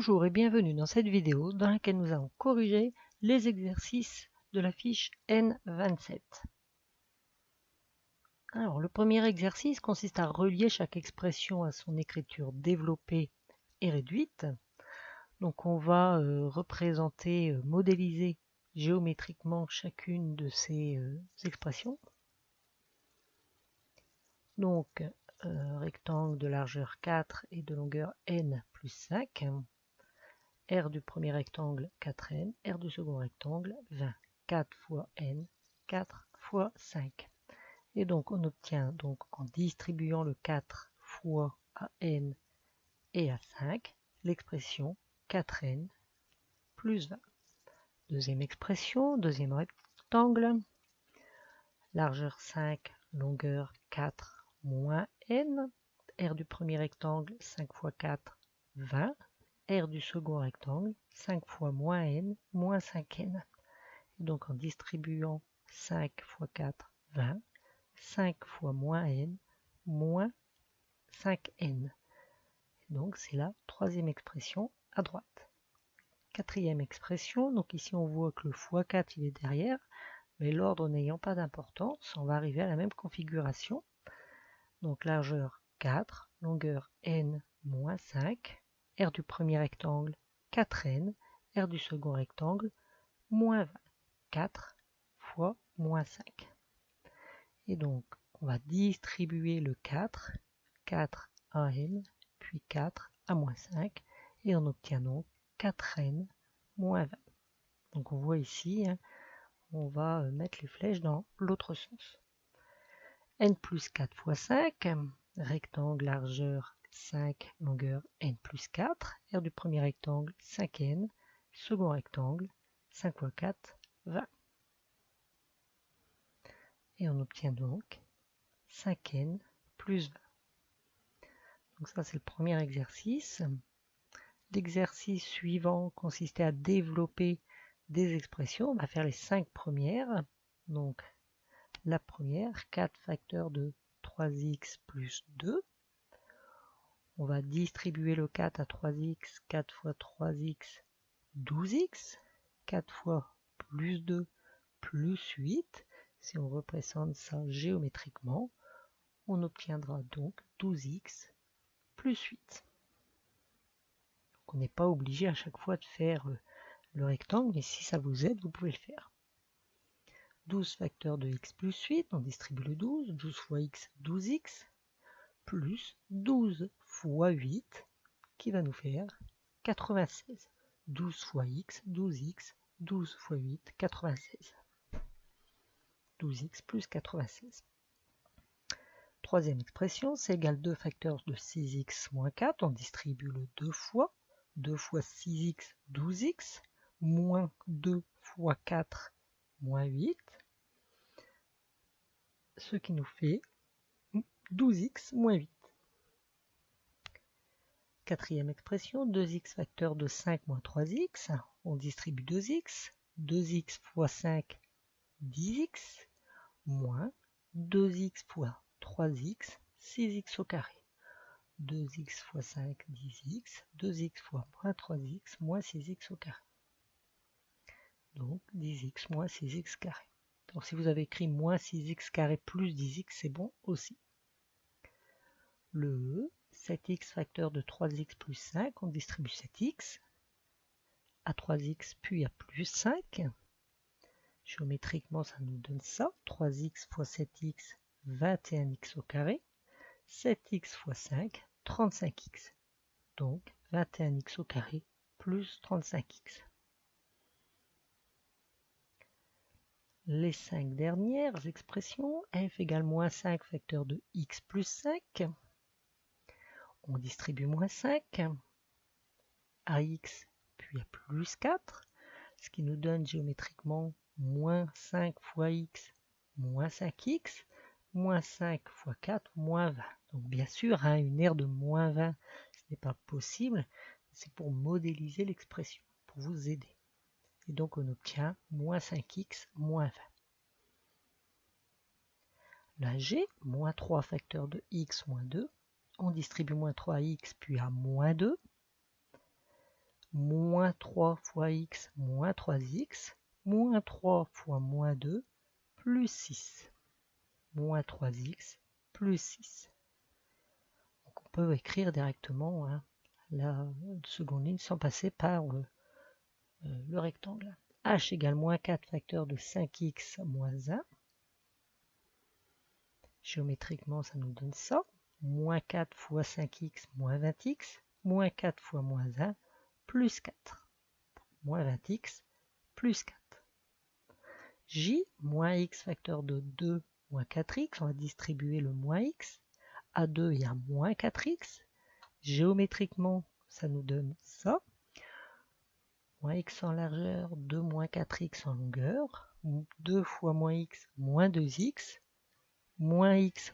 Bonjour et bienvenue dans cette vidéo dans laquelle nous allons corriger les exercices de la fiche N27. Alors, le premier exercice consiste à relier chaque expression à son écriture développée et réduite. Donc on va représenter, modéliser géométriquement chacune de ces expressions. Donc, rectangle de largeur 4 et de longueur n plus 5. R du premier rectangle 4n, R du second rectangle 20. 4 fois n, 4 fois 5. Et donc on obtient donc en distribuant le 4 fois à n et à 5, l'expression 4n plus 20. Deuxième expression, deuxième rectangle, largeur 5, longueur 4 moins n, R du premier rectangle 5 fois 4, 20. R du second rectangle, 5 fois moins n, moins 5n. Et donc en distribuant 5 fois 4, 20, 5 fois moins n, moins 5n. Donc c'est la troisième expression à droite. Quatrième expression, donc ici on voit que le x4 il est derrière, mais l'ordre n'ayant pas d'importance, on va arriver à la même configuration. Donc largeur 4, longueur n moins 5, R du premier rectangle 4n, R du second rectangle moins 20, 4 fois moins 5. Et donc on va distribuer le 4, 4 à n, puis 4 à moins 5, et on obtient donc 4n moins 20. Donc on voit ici, on va mettre les flèches dans l'autre sens. N plus 4 fois 5, rectangle largeur 5, longueur n plus 4, R du premier rectangle 5n, second rectangle 5 fois 4, 20. Et on obtient donc 5n plus 20. Donc ça c'est le premier exercice. L'exercice suivant consistait à développer des expressions. On va faire les 5 premières. Donc la première, 4 facteurs de 3x plus 2. On va distribuer le 4 à 3x, 4 fois 3x, 12x, 4 fois plus 2, plus 8. Si on représente ça géométriquement, on obtiendra donc 12x plus 8. Donc on n'est pas obligé à chaque fois de faire le rectangle, mais si ça vous aide, vous pouvez le faire. 12 facteurs de x plus 8, on distribue le 12, 12 fois x, 12x, plus 12 fois 8, qui va nous faire 96. 12 fois x, 12x, 12 fois 8, 96. 12x plus 96. Troisième expression, c'est égal 2 facteurs de 6x moins 4. On distribue le 2 fois. 2 fois 6x, 12x, moins 2 fois 4, moins 8. Ce qui nous fait 12x moins 8. Quatrième expression, 2x facteur de 5 moins 3x. On distribue 2x. 2x fois 5, 10x, moins 2x fois 3x, 6x au carré. 2x fois 5, 10x, 2x fois moins 3x, moins 6x au carré. Donc 10x moins 6x carré. Donc si vous avez écrit moins 6x carré plus 10x, c'est bon aussi. Le 7x facteur de 3x plus 5, on distribue 7x à 3x puis à plus 5. Géométriquement, ça nous donne ça. 3x fois 7x, 21x au carré. 7x fois 5, 35x. Donc 21x au carré plus 35x. Les 5 dernières expressions, f égale moins 5 facteur de x plus 5. On distribue moins 5 à x puis à plus 4, ce qui nous donne géométriquement moins 5 fois x moins 5x, moins 5 fois 4, moins 20. Donc bien sûr, une aire de moins 20, ce n'est pas possible. C'est pour modéliser l'expression, pour vous aider. Et donc on obtient moins 5x moins 20. La G, moins 3 facteur de x moins 2. On distribue moins 3x puis à moins 2. moins 3 fois x moins 3x, moins 3 fois moins 2, plus 6. Moins 3x plus 6. Donc on peut écrire directement la seconde ligne sans passer par le rectangle. H égale moins 4 facteur de 5x moins 1. Géométriquement, ça nous donne ça. Moins 4 fois 5x moins 20x, moins 4 fois moins 1, plus 4. Moins 20x, plus 4. J, moins x facteur de 2 moins 4x, on va distribuer le moins x. À 2, il y a moins 4x. Géométriquement, ça nous donne ça. Moins x en largeur, 2 moins 4x en longueur. 2 fois moins x, moins 2x. Moins x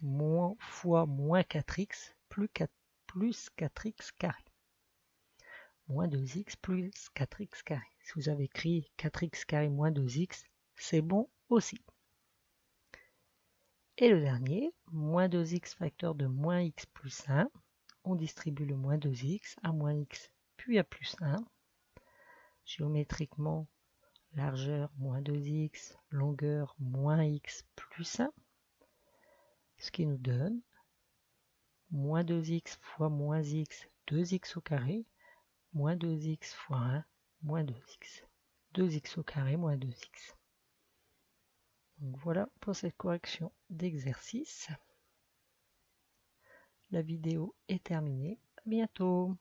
fois moins 4x, plus 4x carré. Moins 2x plus 4x carré. Si vous avez écrit 4x carré moins 2x, c'est bon aussi. Et le dernier, moins 2x facteur de moins x plus 1. On distribue le moins 2x à moins x puis à plus 1. Géométriquement, largeur moins 2x, longueur moins x plus 1. Ce qui nous donne moins 2x fois moins x, 2x au carré, moins 2x fois 1, moins 2x. 2x au carré moins 2x. Donc voilà pour cette correction d'exercice. La vidéo est terminée. À bientôt.